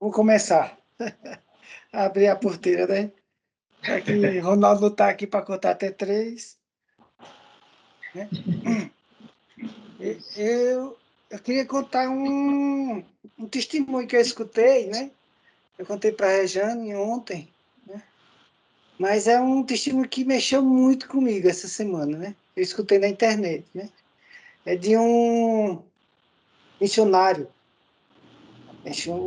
Vou começar. Abrir a porteira, né? Já que Ronaldo não está aqui para contar até três, né? Eu queria contar um testemunho que eu escutei, né? Eu contei para a Rejane ontem, né? Mas é um testemunho que mexeu muito comigo essa semana, né? Eu escutei na internet, né? É de um missionário,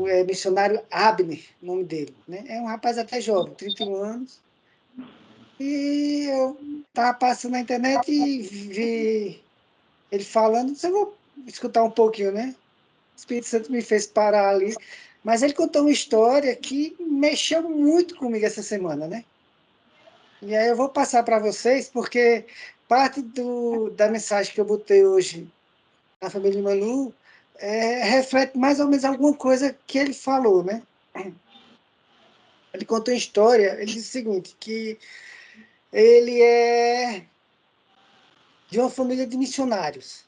é missionário Abner, o nome dele, né? É um rapaz até jovem, 31 anos. E eu estava passando na internet e vi ele falando, disse, eu vou escutar um pouquinho, né? O Espírito Santo me fez parar ali. Mas ele contou uma história que mexeu muito comigo essa semana, né? E aí eu vou passar para vocês, porque parte da mensagem que eu botei hoje na família de Manu reflete mais ou menos alguma coisa que ele falou, né? Ele contou uma história, ele disse o seguinte, que ele é de uma família de missionários,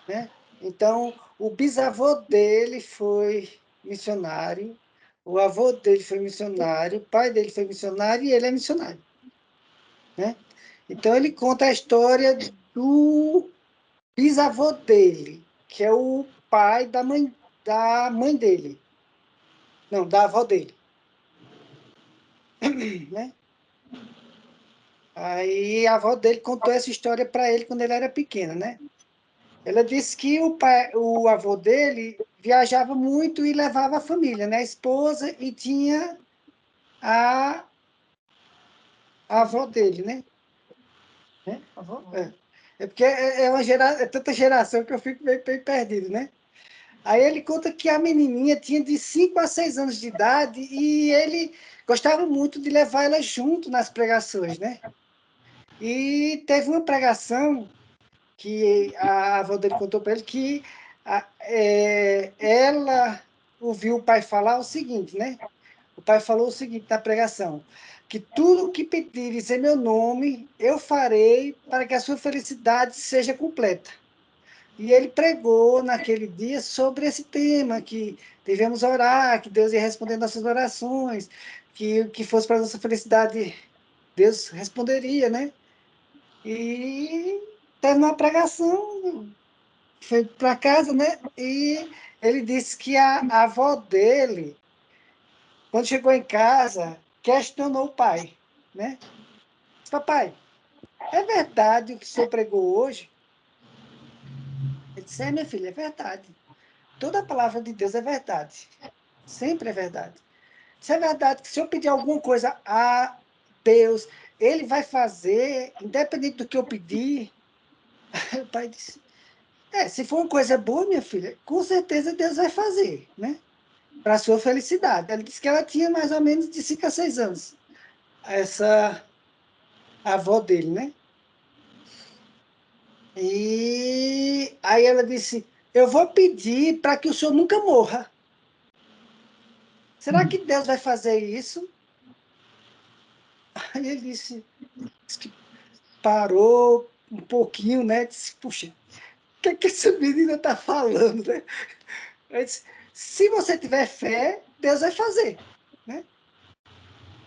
né? Então, o bisavô dele foi missionário, o avô dele foi missionário, o pai dele foi missionário e ele é missionário, né? Então, ele conta a história do bisavô dele, que é o pai da mãe dele, não, da avó dele, né? Aí a avó dele contou essa história para ele quando ele era pequeno, né? Ela disse que o avô dele viajava muito e levava a família, né? A esposa e tinha a, a avó dele, né? Avó? É porque é tanta geração que eu fico meio perdido, né? Aí ele conta que a menininha tinha de 5 a 6 anos de idade e ele gostava muito de levar ela junto nas pregações, né? E teve uma pregação que a avó dele contou para ele que ela ouviu o pai falar o seguinte, né? O pai falou o seguinte na pregação, que tudo o que pedires em meu nome, eu farei para que a sua felicidade seja completa. E ele pregou naquele dia sobre esse tema, que devemos orar, que Deus ia responder nossas orações, que o que fosse para a nossa felicidade, Deus responderia, né? E teve uma pregação, foi para casa, né? E ele disse que a avó dele, quando chegou em casa, questionou o pai, né? Disse, papai, é verdade o que o senhor pregou hoje? Ele disse, minha filha, é verdade. Toda a palavra de Deus é verdade. Sempre é verdade. Se é verdade que se eu pedir alguma coisa a Deus, ele vai fazer, independente do que eu pedir. O pai disse, se for uma coisa boa, minha filha, com certeza Deus vai fazer, né? Para a sua felicidade. Ela disse que ela tinha mais ou menos de 5 a 6 anos, essa avó dele, né? E aí ela disse: eu vou pedir para que o senhor nunca morra. Será que Deus vai fazer isso? Aí ele disse que parou um pouquinho, né? Disse: puxa, o que é que essa menina está falando, né? Ele disse: se você tiver fé, Deus vai fazer, né?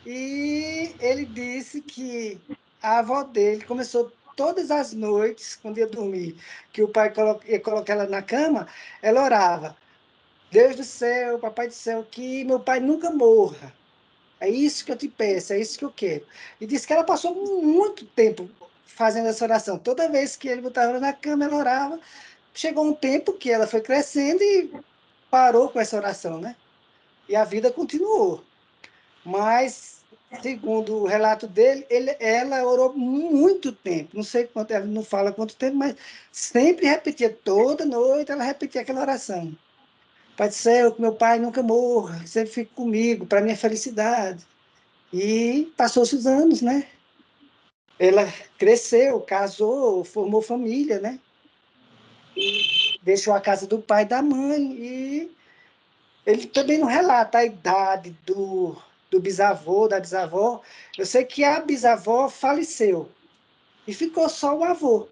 E ele disse que a avó dele começou todas as noites, quando ia dormir, que o pai ia colocar ela na cama, ela orava: Deus do céu, papai do céu, que meu pai nunca morra. É isso que eu te peço, é isso que eu quero. E disse que ela passou muito tempo fazendo essa oração. Toda vez que ele botava ela na cama, ela orava. Chegou um tempo que ela foi crescendo e parou com essa oração, né? E a vida continuou. Mas, segundo o relato dele, ela orou muito tempo. Não sei quanto, ela não fala quanto tempo, mas sempre repetia, toda noite ela repetia aquela oração. Pai do céu, que meu pai nunca morra, que sempre fique comigo, para minha felicidade. E passou-se os anos, né? Ela cresceu, casou, formou família, né? E deixou a casa do pai e da mãe. E ele também não relata a idade do bisavô, da bisavó. Eu sei que a bisavó faleceu e ficou só o avô.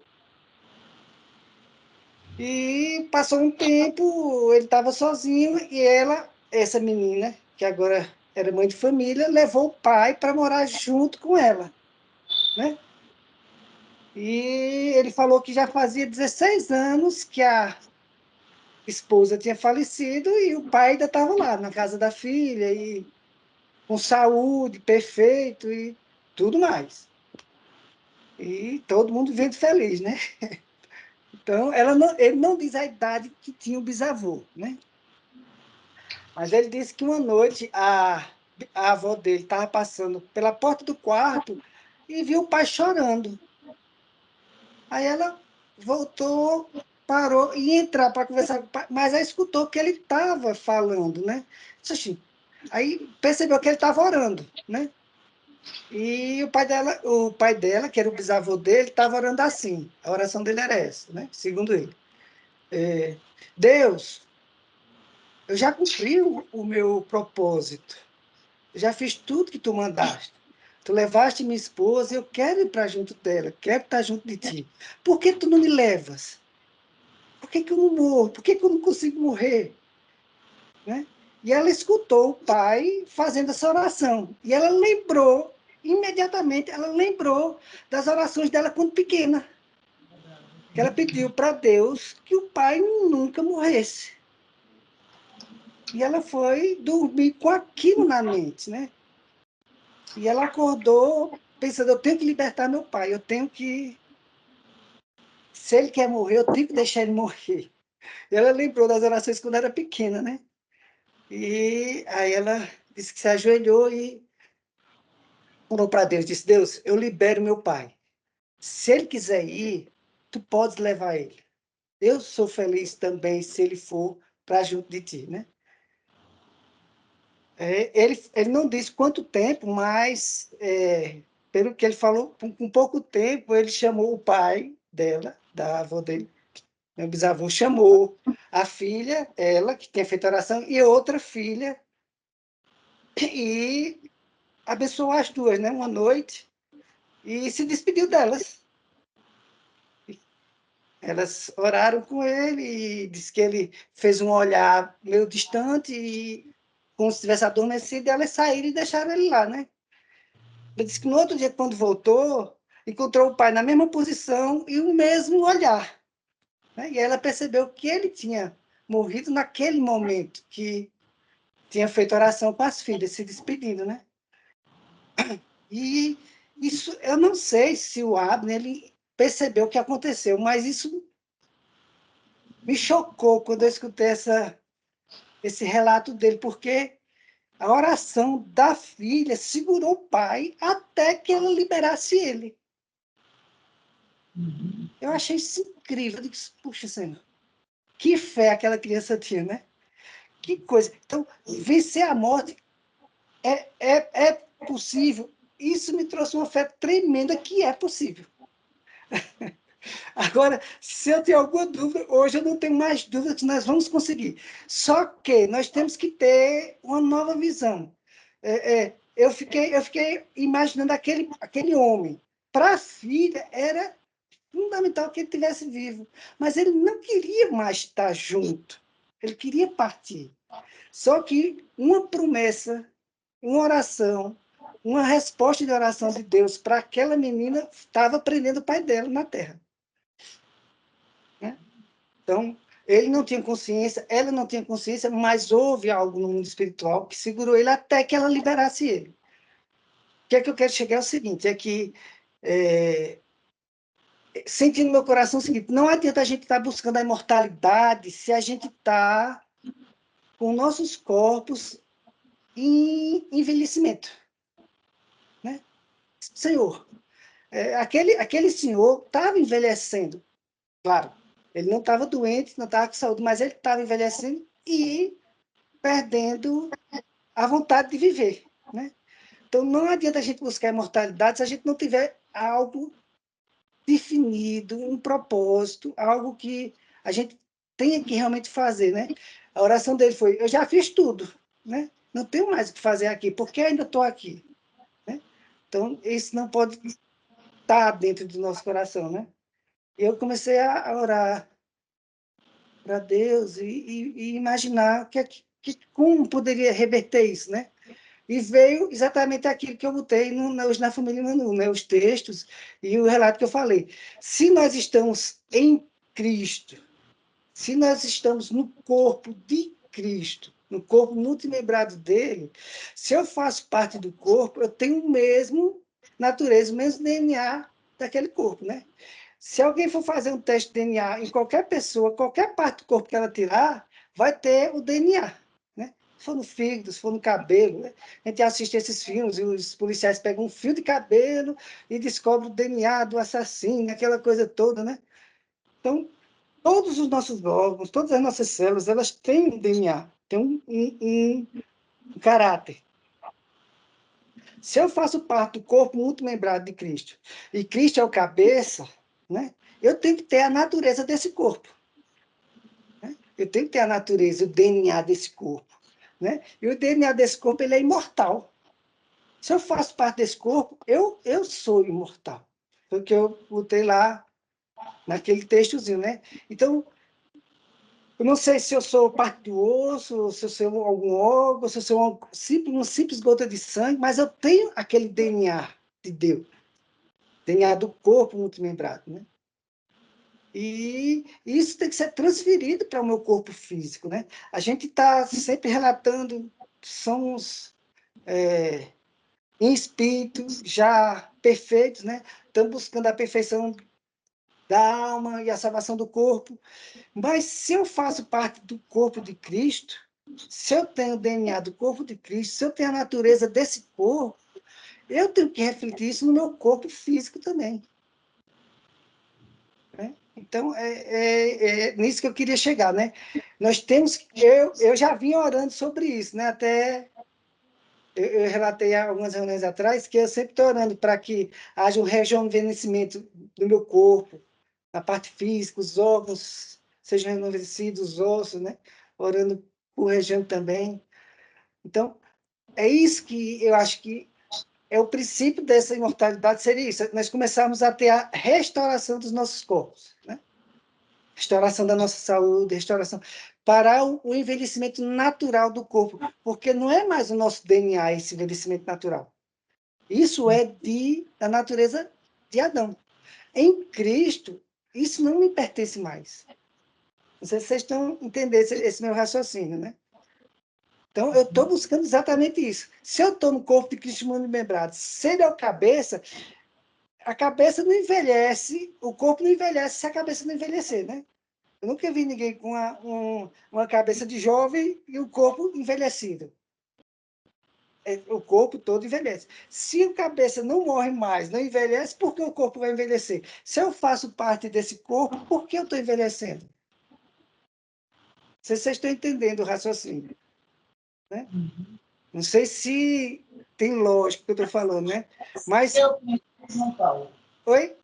E passou um tempo, ele estava sozinho e ela essa menina, que agora era mãe de família, levou o pai para morar junto com ela, né? E ele falou que já fazia 16 anos que a esposa tinha falecido e o pai ainda estava lá na casa da filha e com saúde, perfeito e tudo mais. E todo mundo vendo feliz, né? Então, ele não diz a idade que tinha o bisavô, né? Mas ele disse que uma noite a avó dele estava passando pela porta do quarto e viu o pai chorando. Aí ela voltou, parou e ia entrar para conversar com o pai, mas aí escutou que ele estava falando, né? Disse assim, aí percebeu que ele estava orando, né? E o pai dela, que era o bisavô dele, estava orando assim. A oração dele era essa, né? Segundo ele. Deus, eu já cumpri o meu propósito. Eu já fiz tudo que tu mandaste. Tu levaste minha esposa, eu quero ir para junto dela, quero estar junto de ti. Por que tu não me levas? Por que eu não morro? Por que eu não consigo morrer? Né? E ela escutou o pai fazendo essa oração. E ela lembrou, imediatamente, ela lembrou das orações dela quando pequena. Que ela pediu para Deus que o pai nunca morresse. E ela foi dormir com aquilo na mente, né? E ela acordou pensando, eu tenho que libertar meu pai, eu tenho que... Se ele quer morrer, eu tenho que deixar ele morrer. E ela lembrou das orações quando era pequena, né? E aí ela disse que se ajoelhou e orou para Deus, disse, Deus, eu libero meu pai. Se ele quiser ir, tu podes levar ele. Eu sou feliz também se ele for para junto de ti, né? Ele não disse quanto tempo, mas pelo que ele falou, com pouco tempo, ele chamou o pai dela, da avó dele, meu bisavô, chamou a filha, ela, que tinha feito oração, e outra filha, e abençoou as duas, né, uma noite, e se despediu delas. Elas oraram com ele e disse que ele fez um olhar meio distante e como se tivesse adormecido, e elas saíram e deixaram ele lá, né? Ele disse que no outro dia, quando voltou, encontrou o pai na mesma posição e o mesmo olhar, né? E ela percebeu que ele tinha morrido naquele momento, que tinha feito oração com as filhas, se despedindo, né? E isso, eu não sei se o Abner ele percebeu o que aconteceu, mas isso me chocou quando eu escutei esse relato dele, porque a oração da filha segurou o pai até que ela liberasse ele. Eu achei isso incrível. Eu disse, puxa, Senhor, que fé aquela criança tinha, né? Que coisa. Então, vencer a morte é possível. Isso me trouxe uma fé tremenda que é possível. Agora, se eu tenho alguma dúvida, hoje eu não tenho mais dúvida que nós vamos conseguir. Só que nós temos que ter uma nova visão. Eu fiquei imaginando aquele homem. Para a filha, era fundamental que ele tivesse vivo. Mas ele não queria mais estar junto. Ele queria partir. Só que uma promessa, uma oração, uma resposta de oração de Deus para aquela menina estava prendendo o pai dela na terra. Né? Então, ele não tinha consciência, ela não tinha consciência, mas houve algo no mundo espiritual que segurou ele até que ela liberasse ele. O que é que eu quero chegar é o seguinte, é que sentindo no meu coração o seguinte, não adianta a gente estar buscando a imortalidade se a gente está com nossos corpos em envelhecimento. Né? Senhor, aquele senhor estava envelhecendo, claro, ele não estava doente, não estava com saúde, mas ele estava envelhecendo e perdendo a vontade de viver. Né? Então, não adianta a gente buscar a imortalidade se a gente não tiver algo definido, um propósito, algo que a gente tenha que realmente fazer, né? A oração dele foi, eu já fiz tudo, né? Não tenho mais o que fazer aqui, porque ainda estou aqui, né? Então, isso não pode estar dentro do nosso coração, né? Eu comecei a orar para Deus e imaginar o que como poderia reverter isso, né? E veio exatamente aquilo que eu botei hoje na Família Manu, né? Os textos e o relato que eu falei. Se nós estamos em Cristo, se nós estamos no corpo de Cristo, no corpo multimembrado dele, se eu faço parte do corpo, eu tenho o mesmo natureza, o mesmo DNA daquele corpo, né? Se alguém for fazer um teste de DNA em qualquer pessoa, qualquer parte do corpo que ela tirar, vai ter o DNA, né? Se for no fígado, se for no cabelo, né? A gente assiste esses filmes e os policiais pegam um fio de cabelo e descobrem o DNA do assassino, aquela coisa toda, né? Então, todos os nossos órgãos, todas as nossas células, elas têm um DNA, têm um caráter. Se eu faço parte do corpo multimembrado de Cristo, e Cristo é o cabeça, né? Eu tenho que ter a natureza desse corpo. Né? Eu tenho que ter a natureza, o DNA desse corpo. Né? E o DNA desse corpo ele é imortal. Se eu faço parte desse corpo, eu sou imortal. Foi o que eu botei lá naquele textozinho, né? Então, eu não sei se eu sou parte do osso, se eu sou algum órgão, se eu sou uma simples gota de sangue, mas eu tenho aquele DNA de Deus, DNA do corpo multimembrado, né? E isso tem que ser transferido para o meu corpo físico, né? A gente está sempre relatando, somos em espírito já perfeitos, né? Estamos buscando a perfeição da alma e a salvação do corpo. Mas se eu faço parte do corpo de Cristo, se eu tenho o DNA do corpo de Cristo, se eu tenho a natureza desse corpo, eu tenho que refletir isso no meu corpo físico também. Né? Então, é nisso que eu queria chegar, né? Nós temos... Eu já vim orando sobre isso, né? Até eu relatei há algumas reuniões atrás que eu sempre estou orando para que haja um rejuvenescimento do meu corpo, na parte física, os órgãos sejam rejuvenescidos, os ossos, né? Orando por região também. Então, é isso que eu acho que é o princípio dessa imortalidade, seria isso, nós começarmos a ter a restauração dos nossos corpos, né? Restauração da nossa saúde, restauração, parar o envelhecimento natural do corpo, porque não é mais o nosso DNA esse envelhecimento natural. Isso é da natureza de Adão. Em Cristo, isso não me pertence mais. Não sei se vocês estão entendendo esse meu raciocínio, né? Então, eu estou buscando exatamente isso. Se eu estou no corpo de Cristo multimembrado, se ele é o cabeça, a cabeça não envelhece, o corpo não envelhece se a cabeça não envelhecer, né? Eu nunca vi ninguém com uma cabeça de jovem e o corpo envelhecido. O corpo todo envelhece. Se a cabeça não morre mais, não envelhece, por que o corpo vai envelhecer? Se eu faço parte desse corpo, por que eu estou envelhecendo? Vocês estão entendendo o raciocínio, né? Não sei se tem lógica o que eu estou falando, né? Mas... Eu penso, João Paulo. Oi?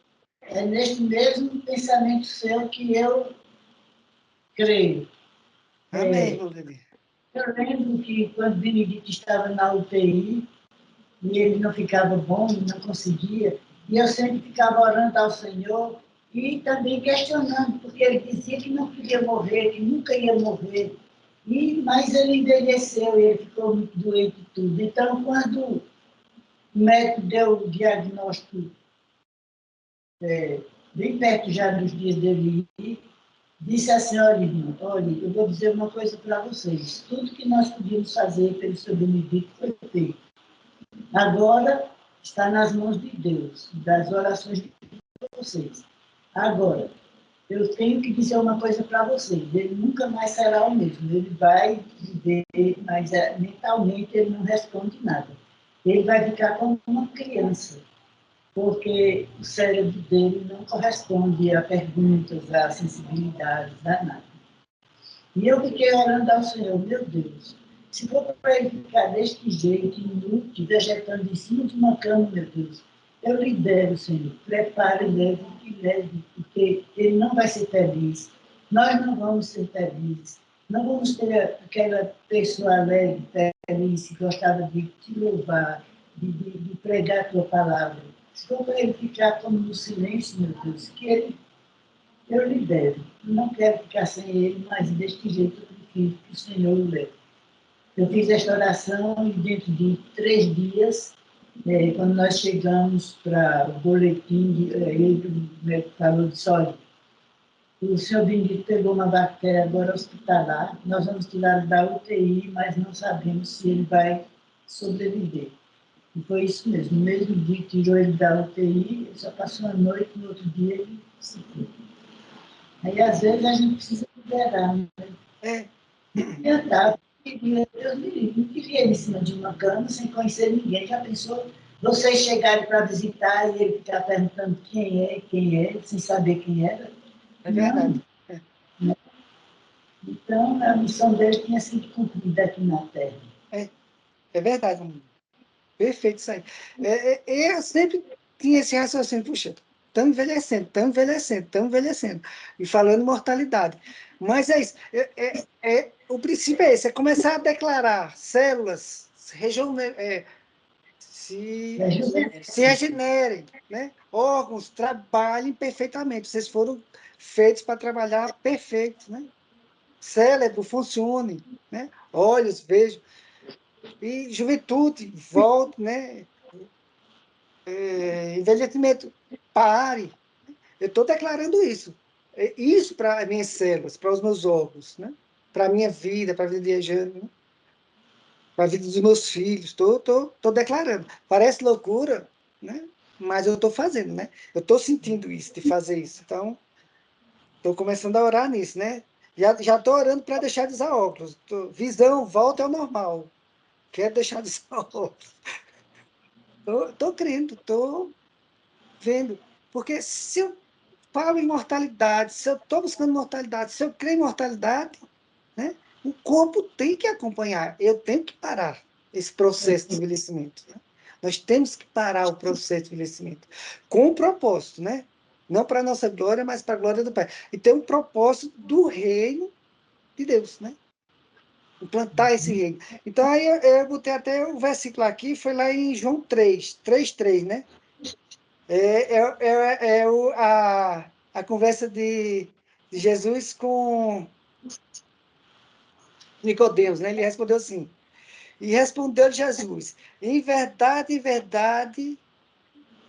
É nesse mesmo pensamento seu que eu creio. Amém, irmão Levi. Eu lembro que quando Benedito estava na UTI, e ele não ficava bom, não conseguia, e eu sempre ficava orando ao Senhor e também questionando, porque ele dizia que não queria morrer, que nunca ia morrer. Mas ele envelheceu e ele ficou muito doente e tudo. Então, quando o médico deu o diagnóstico, bem perto já dos dias dele ir, disse assim, olha, irmão, olha, eu vou dizer uma coisa para vocês. Tudo que nós podíamos fazer pelo seu Benedito foi feito. Agora está nas mãos de Deus, das orações de vocês. Agora, eu tenho que dizer uma coisa para vocês. Ele nunca mais será o mesmo. Ele vai viver, mas mentalmente ele não responde nada. Ele vai ficar como uma criança, porque o cérebro dele não corresponde a perguntas, a sensibilidades, a nada. E eu fiquei orando ao Senhor, meu Deus, se for para ele ficar deste jeito, inútil, vegetando em cima de uma cama, meu Deus, eu libero, Senhor, prepare, leve, porque ele não vai ser feliz, nós não vamos ser felizes, não vamos ter aquela pessoa alegre, feliz, que gostava de te louvar, de pregar a tua palavra. Se for para ele ficar como no silêncio, meu Deus, que ele eu libero. Não quero ficar sem ele, mas deste jeito eu prefiro que o Senhor o leve. Eu fiz esta oração e dentro de 3 dias, quando nós chegamos para o boletim, ele falou de olha, o senhor Benedito pegou uma bactéria agora hospitalar, nós vamos tirar da UTI, mas não sabemos se ele vai sobreviver. E foi isso mesmo. No mesmo dia que tirou ele da UTI, ele só passou a noite, no outro dia ele se foi. Aí, às vezes, a gente precisa liberar, né? É, Eu estava, Deus me livre, não queria ele em cima de uma cama sem conhecer ninguém. Já pensou vocês chegarem para visitar e ele ficar perguntando quem é, sem saber quem era? é verdade. Não. Então, a missão dele tinha sido cumprida aqui na Terra. É verdade. Perfeito isso aí. Eu sempre tinha esse raciocínio, puxa, estamos envelhecendo, estamos envelhecendo, estamos envelhecendo. E falando mortalidade. Mas é isso. O princípio é esse, é começar a declarar células, se, se regenerem, né? Órgãos trabalhem perfeitamente. Vocês foram feitos para trabalhar perfeito, né? Cérebro funcione, né? Olhos vejam. E juventude, volte, né? Envelhecimento, pare. Eu estou declarando isso. Isso para minhas células, para os meus órgãos, né? Para a minha vida, para a vida de Jane, né? Para a vida dos meus filhos. Estou declarando. Parece loucura, né? Mas eu estou fazendo, né? Eu estou sentindo isso, de fazer isso. Então, estou começando a orar nisso, né? Já estou orando para deixar de usar óculos. Visão, volta ao normal. Quero deixar de usar óculos. Estou crendo, estou vendo. Porque se eu falo em mortalidade, se eu estou buscando mortalidade, se eu creio em mortalidade, né, o corpo tem que acompanhar. Eu tenho que parar esse processo de envelhecimento. Né? Nós temos que parar o processo de envelhecimento. Com um propósito, né? Não para a nossa glória, mas para a glória do Pai. E tem um propósito do reino de Deus, né? Implantar esse reino. Então, aí eu botei até o versículo aqui, foi lá em João 3:3, né? A conversa de Jesus com Nicodemos, né? Ele respondeu assim, e respondeu Jesus, em verdade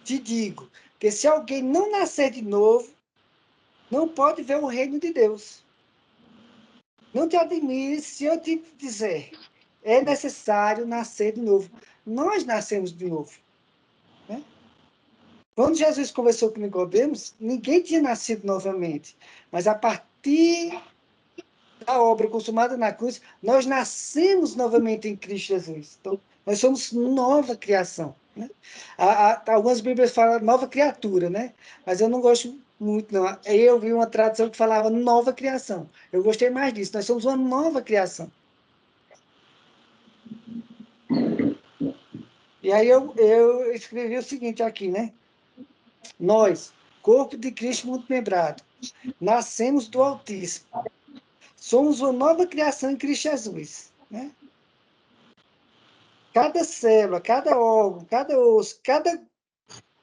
te digo, que se alguém não nascer de novo, não pode ver o reino de Deus. Não te admires se eu te dizer, é necessário nascer de novo. Nós nascemos de novo, né? Quando Jesus conversou com Nicodemos, ninguém tinha nascido novamente, mas a partir da obra consumada na cruz, nós nascemos novamente em Cristo Jesus. Então, nós somos nova criação. Né? Algumas Bíblias falam nova criatura, né? Mas eu não gosto muito, não. Eu vi uma tradução que falava nova criação. Eu gostei mais disso. Nós somos uma nova criação. E aí eu escrevi o seguinte aqui, né? Nós, corpo de Cristo muito lembrado, nascemos do Altíssimo. Somos uma nova criação em Cristo Jesus. Né? Cada célula, cada órgão, cada osso, cada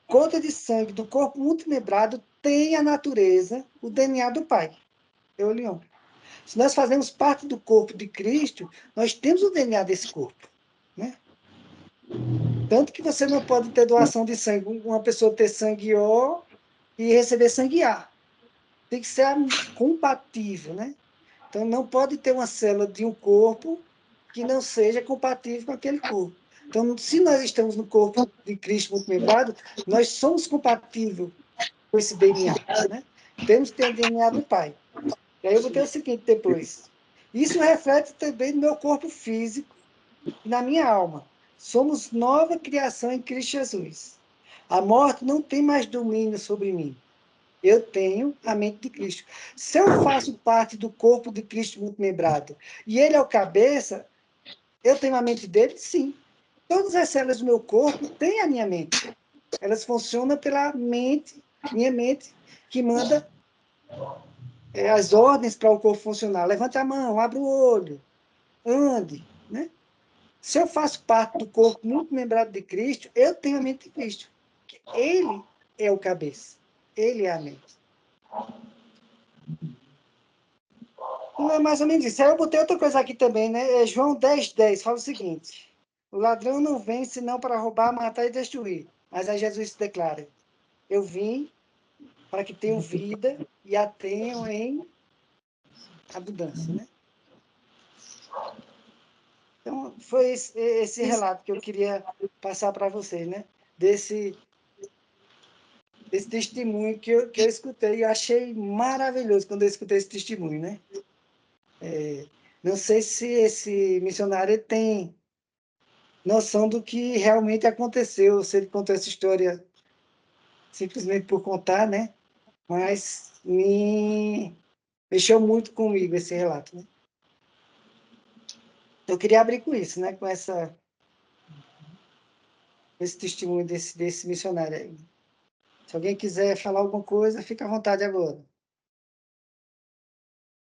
gota de sangue do corpo multilembrado tem a natureza, o DNA do Pai. Eu, Leão. Se nós fazemos parte do corpo de Cristo, nós temos o DNA desse corpo. Né? Tanto que você não pode ter doação de sangue, uma pessoa ter sangue O e receber sangue A. Tem que ser compatível, né? Então, não pode ter uma célula de um corpo que não seja compatível com aquele corpo. Então, se nós estamos no corpo de Cristo muito lembrado, nós somos compatíveis com esse DNA, né? Temos que ter o DNA do Pai. E aí eu vou ter o seguinte depois. Isso reflete também no meu corpo físico e na minha alma. Somos nova criação em Cristo Jesus. A morte não tem mais domínio sobre mim. Eu tenho a mente de Cristo. Se eu faço parte do corpo de Cristo muito lembrado e ele é o cabeça, eu tenho a mente dele? Sim. Todas as células do meu corpo têm a minha mente. Elas funcionam pela mente, minha mente, que manda as ordens para o corpo funcionar. Levante a mão, abra o olho, ande. Né? Se eu faço parte do corpo muito lembrado de Cristo, eu tenho a mente de Cristo. Ele é o cabeça. Ele é a mente. Não é mais ou menos isso. Aí eu botei outra coisa aqui também, né? É João 10:10, fala o seguinte: o ladrão não vem senão para roubar, matar e destruir. Mas aí Jesus declara: eu vim para que tenham vida e a tenham em abundância, né? Então, foi esse relato que eu queria passar para vocês, né? Desse testemunho que eu escutei e achei maravilhoso quando eu escutei esse testemunho, né? Não sei se esse missionário tem noção do que realmente aconteceu, se ele contou essa história simplesmente por contar, né? Mas me mexeu muito comigo esse relato, né? Eu queria abrir com isso, né? Com esse testemunho desse missionário aí. Se alguém quiser falar alguma coisa, fica à vontade agora.